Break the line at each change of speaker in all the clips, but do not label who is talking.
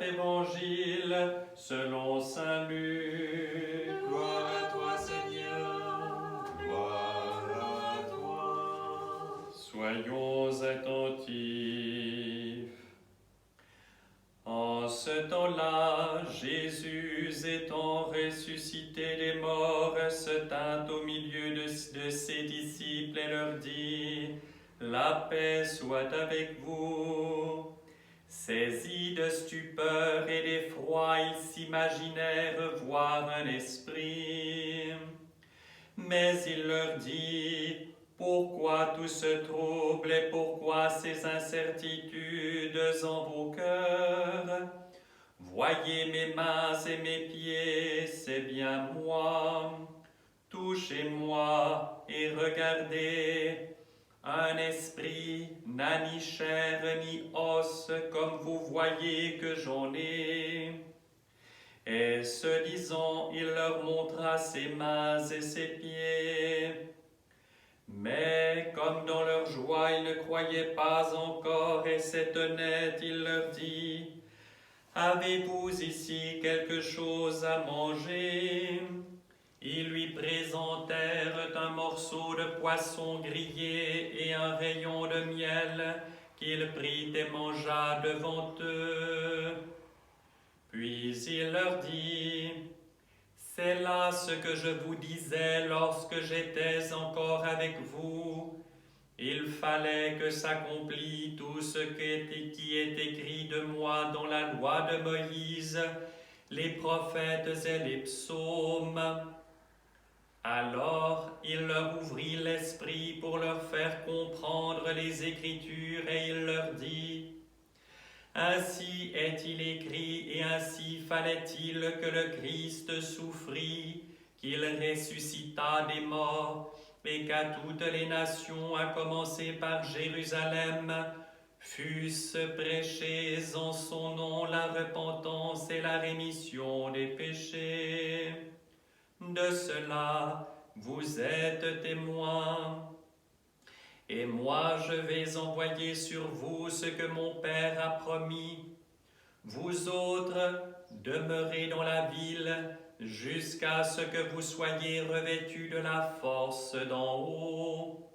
Évangile selon saint Luc.
Gloire à toi, Seigneur. Gloire à toi.
Soyons attentifs. En ce temps-là, Jésus, étant ressuscité des morts, se tint au milieu de ses disciples et leur dit : La paix soit avec vous. Saisis de stupeur et d'effroi, ils s'imaginèrent voir un esprit. Mais il leur dit : Pourquoi tout ce trouble et pourquoi ces incertitudes en vos cœurs ? Voyez mes mains et mes pieds, c'est bien moi. Touchez-moi et regardez. Un esprit n'a ni chair ni os, comme vous voyez que j'en ai. Et ce disant, il leur montra ses mains et ses pieds. Mais comme dans leur joie, ils ne croyaient pas encore et s'étonnaient, il leur dit : Avez-vous ici quelque chose à manger ? Ils lui présentèrent un morceau de poisson grillé et un rayon de miel qu'il prit et mangea devant eux. Puis il leur dit : C'est là ce que je vous disais lorsque j'étais encore avec vous. Il fallait que s'accomplît tout ce qui est écrit de moi dans la loi de Moïse, les prophètes et les psaumes. Alors il leur ouvrit l'esprit pour leur faire comprendre les Écritures et il leur dit : Ainsi est-il écrit et ainsi fallait-il que le Christ souffrit, qu'il ressuscita des morts et qu'à toutes les nations, à commencer par Jérusalem, fussent prêchées en son nom la repentance et la rémission des péchés. De cela, vous êtes témoins. Et moi, je vais envoyer sur vous ce que mon Père a promis. Vous autres, demeurez dans la ville jusqu'à ce que vous soyez revêtus de la force d'en haut.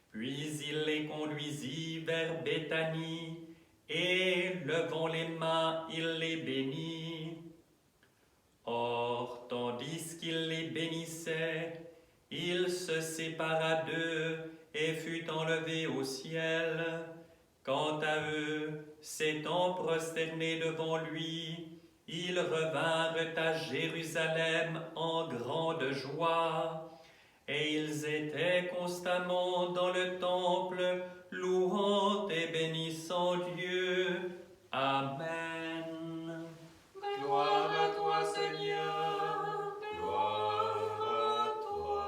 Puis il les conduisit vers Béthanie, et levant les mains, il les bénit. Or, tandis qu'il les bénissait, il se sépara d'eux et fut enlevé au ciel. Quant à eux, s'étant prosternés devant lui, ils revinrent à Jérusalem en grande joie. Et ils étaient constamment dans le temple, louant et bénissant Dieu. Amen.
Gloire à toi, Seigneur. Gloire à toi.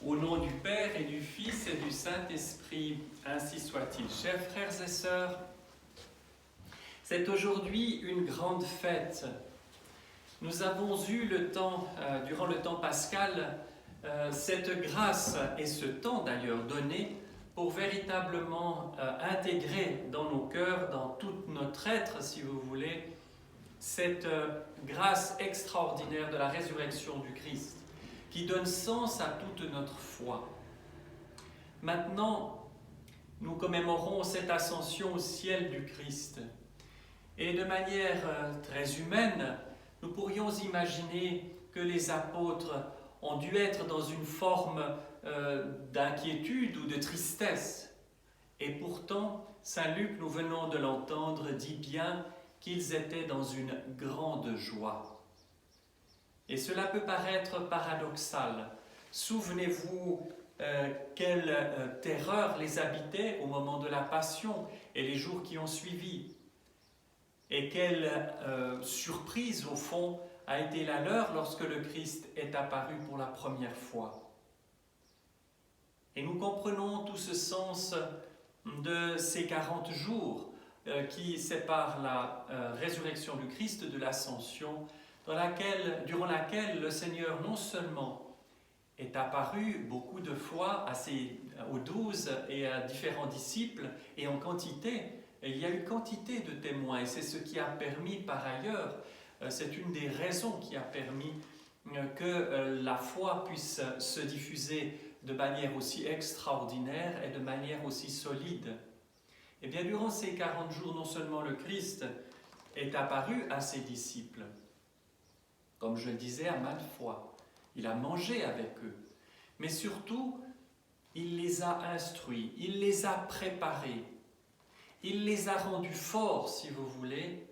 Au nom du Père et du Fils et du Saint-Esprit, ainsi soit-il. Chers frères et sœurs, c'est aujourd'hui une grande fête. Nous avons eu le temps, durant le temps pascal, cette grâce et ce temps d'ailleurs donné pour véritablement intégrer dans nos cœurs, dans tout notre être, si vous voulez, cette grâce extraordinaire de la résurrection du Christ, qui donne sens à toute notre foi. Maintenant, nous commémorons cette ascension au ciel du Christ. Et de manière très humaine, nous pourrions imaginer que les apôtres ont dû être dans une forme d'inquiétude ou de tristesse. Et pourtant, saint Luc, nous venons de l'entendre, dit bien qu'ils étaient dans une grande joie. Et cela peut paraître paradoxal. Souvenez-vous quelle terreur les habitait au moment de la Passion et les jours qui ont suivi. Et quelle surprise, au fond, a été la leur lorsque le Christ est apparu pour la première fois. Et nous comprenons tout ce sens de ces 40 jours
qui sépare la résurrection du Christ de l'ascension, durant laquelle le Seigneur non seulement est apparu beaucoup de fois aux 12 et à différents disciples, et en quantité, il y a eu quantité de témoins, et c'est ce qui a permis par ailleurs, c'est une des raisons qui a permis que la foi puisse se diffuser de manière aussi extraordinaire et de manière aussi solide. Et bien durant ces 40 jours, non seulement le Christ est apparu à ses disciples, comme je le disais à maintes fois, il a mangé avec eux, mais surtout, il les a instruits, il les a préparés, il les a rendus forts, si vous voulez,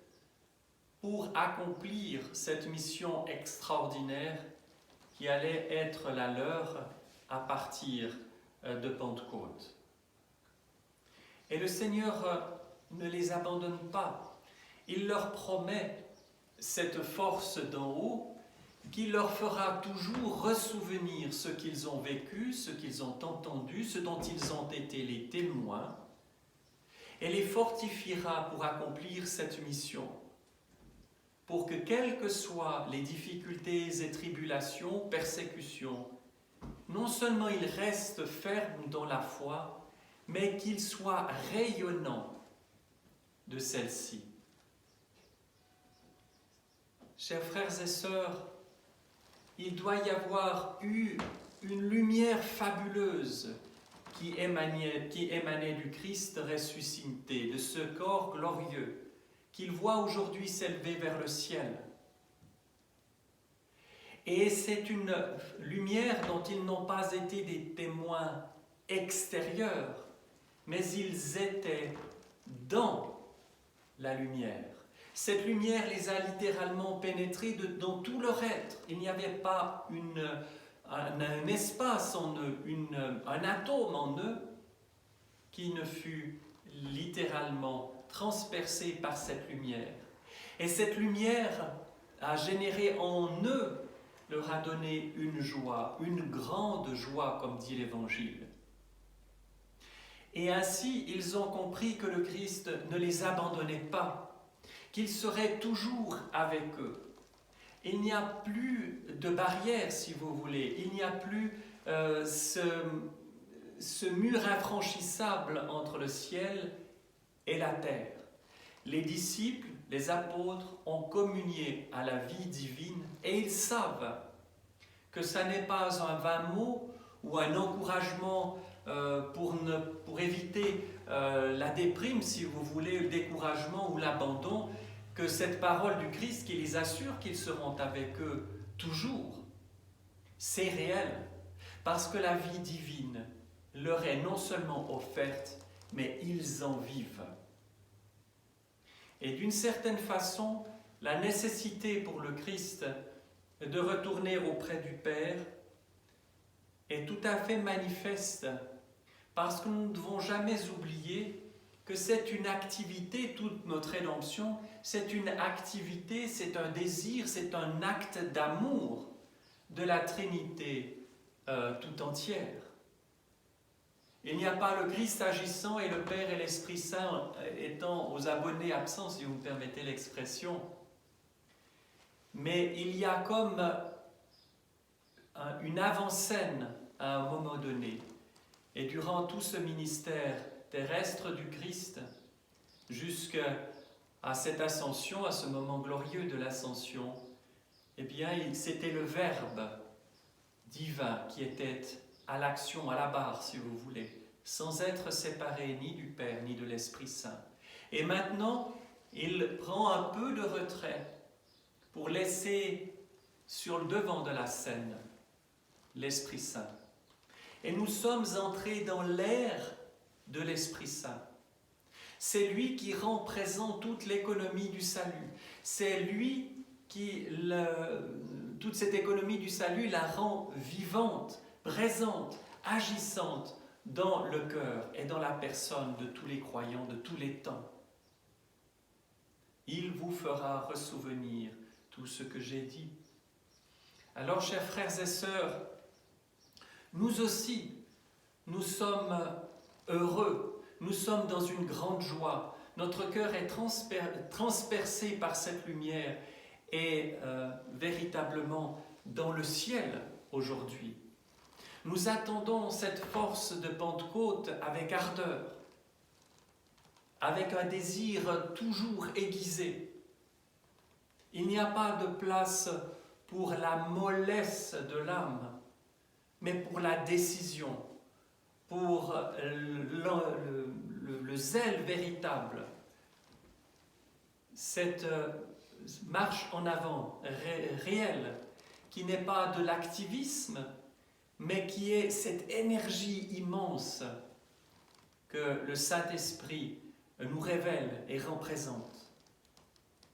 pour accomplir cette mission extraordinaire qui allait être la leur à partir de Pentecôte. Et le Seigneur ne les abandonne pas. Il leur promet cette force d'en haut qui leur fera toujours ressouvenir ce qu'ils ont vécu, ce qu'ils ont entendu, ce dont ils ont été les témoins, et les fortifiera pour accomplir cette mission, pour que, quelles que soient les difficultés et tribulations, persécutions, non seulement ils restent fermes dans la foi, mais qu'ils soient rayonnants de celle-ci. Chers frères et sœurs, il doit y avoir eu une lumière fabuleuse qui émanait du Christ ressuscité, de ce corps glorieux qu'il voit aujourd'hui s'élever vers le ciel. Et c'est une lumière dont ils n'ont pas été des témoins extérieurs, mais ils étaient dans la lumière. Cette lumière les a littéralement pénétrés dans tout leur être. Il n'y avait pas un espace en eux, un atome en eux qui ne fut littéralement transpercé par cette lumière. Et cette lumière a généré en eux, leur a donné une joie, une grande joie, comme dit l'Évangile. Et ainsi, ils ont compris que le Christ ne les abandonnait pas, qu'il serait toujours avec eux. Il n'y a plus de barrière, si vous voulez. Il n'y a plus ce mur infranchissable entre le ciel et la terre. Les disciples, les apôtres ont communié à la vie divine et ils savent que ça n'est pas un vain mot ou un encouragement pour éviter la déprime, si vous voulez, le découragement ou l'abandon, que cette parole du Christ qui les assure qu'ils seront avec eux toujours, c'est réel, parce que la vie divine leur est non seulement offerte, mais ils en vivent. Et d'une certaine façon, la nécessité pour le Christ de retourner auprès du Père est tout à fait manifeste, parce que nous ne devons jamais oublier que c'est une activité, toute notre rédemption, c'est une activité, c'est un désir, c'est un acte d'amour de la Trinité tout entière. Il n'y a pas le Christ agissant et le Père et l'Esprit Saint étant aux abonnés absents, si vous me permettez l'expression. Mais il y a comme une avant-scène à un moment donné. Et durant tout ce ministère terrestre du Christ, jusqu'à cette ascension, à ce moment glorieux de l'ascension, eh bien, c'était le Verbe divin qui était à l'action, à la barre, si vous voulez, sans être séparé ni du Père ni de l'Esprit Saint. Et maintenant, il prend un peu de retrait pour laisser sur le devant de la scène l'Esprit Saint. Et nous sommes entrés dans l'ère de l'Esprit Saint. C'est lui qui rend présent toute l'économie du salut. C'est lui qui, toute cette économie du salut, la rend vivante, présente, agissante dans le cœur et dans la personne de tous les croyants de tous les temps. Il vous fera ressouvenir tout ce que j'ai dit. Alors, chers frères et sœurs, nous aussi, nous sommes heureux, nous sommes dans une grande joie notre cœur est transpercé par cette lumière et véritablement dans le ciel aujourd'hui. Nous attendons cette force de Pentecôte avec ardeur, avec un désir toujours aiguisé. Il n'y a pas de place pour la mollesse de l'âme, mais pour la décision, pour le zèle véritable. Cette marche en avant réelle, qui n'est pas de l'activisme, mais qui est cette énergie immense que le Saint-Esprit nous révèle et représente.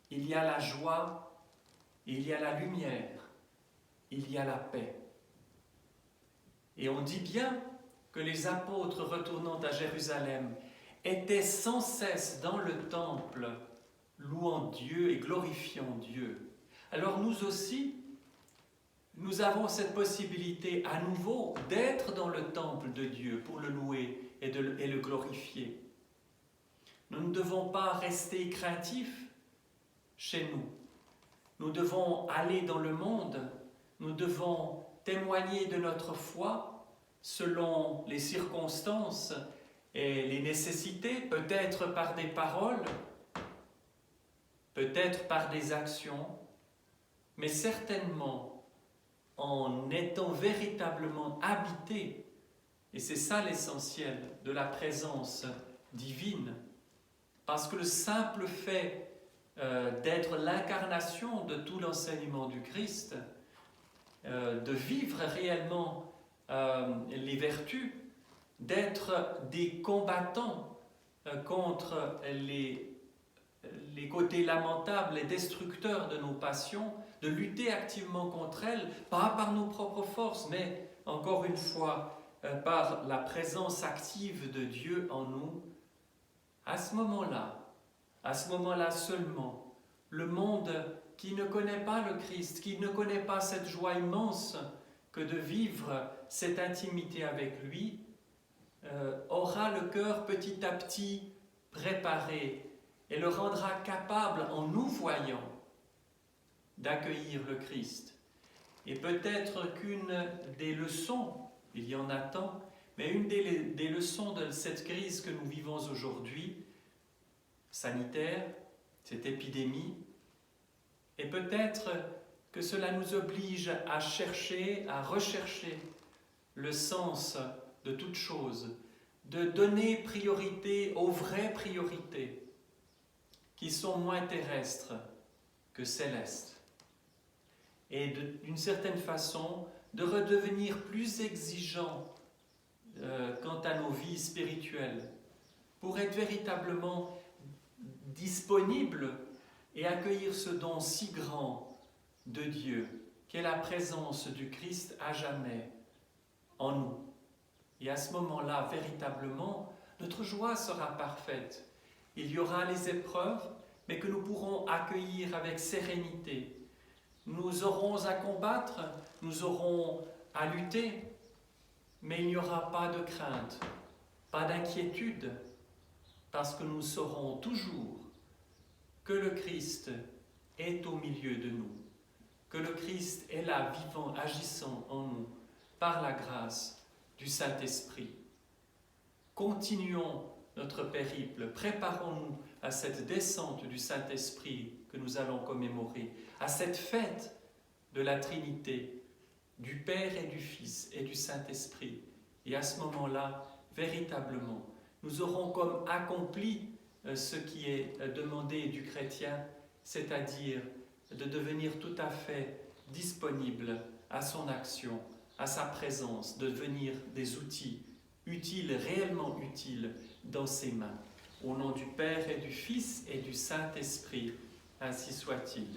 Il y a la joie, il y a la lumière, il y a la paix. Et on dit bien que les apôtres retournant à Jérusalem étaient sans cesse dans le temple, louant Dieu et glorifiant Dieu. Alors nous aussi, nous avons cette possibilité à nouveau d'être dans le temple de Dieu pour le louer et le glorifier. Nous ne devons pas rester craintifs chez nous. Nous devons aller dans le monde, nous devons témoigner de notre foi selon les circonstances et les nécessités, peut-être par des paroles, peut-être par des actions, mais certainement en étant véritablement habité, et c'est ça l'essentiel de la présence divine, parce que le simple fait d'être l'incarnation de tout l'enseignement du Christ, de vivre réellement les vertus, d'être des combattants contre les côtés lamentables et destructeurs de nos passions, de lutter activement contre elles, pas par nos propres forces, mais encore une fois, par la présence active de Dieu en nous. À ce moment-là seulement, le monde qui ne connaît pas le Christ, qui ne connaît pas cette joie immense que de vivre cette intimité avec lui, aura le cœur petit à petit préparé et le rendra capable, en nous voyant, d'accueillir le Christ. Et peut-être qu'une des leçons, il y en a tant, mais une des leçons de cette crise que nous vivons aujourd'hui, sanitaire, cette épidémie, et peut-être que cela nous oblige à chercher, à rechercher le sens de toute chose, de donner priorité aux vraies priorités, qui sont moins terrestres que célestes. Et d'une certaine façon, de redevenir plus exigeants quant à nos vies spirituelles, pour être véritablement disponibles et accueillir ce don si grand de Dieu, qu'est la présence du Christ à jamais en nous. Et à ce moment-là, véritablement, notre joie sera parfaite. Il y aura les épreuves, mais que nous pourrons accueillir avec sérénité. Nous aurons à combattre, nous aurons à lutter, mais il n'y aura pas de crainte, pas d'inquiétude, parce que nous saurons toujours que le Christ est au milieu de nous, que le Christ est là, vivant, agissant en nous, par la grâce du Saint-Esprit. Continuons notre périple, préparons-nous à cette descente du Saint-Esprit que nous allons commémorer, à cette fête de la Trinité, du Père et du Fils et du Saint-Esprit. Et à ce moment-là, véritablement, nous aurons comme accompli ce qui est demandé du chrétien, c'est-à-dire de devenir tout à fait disponible à son action, à sa présence, de devenir des outils utiles, réellement utiles dans ses mains. Au nom du Père et du Fils et du Saint-Esprit, ainsi soit-il.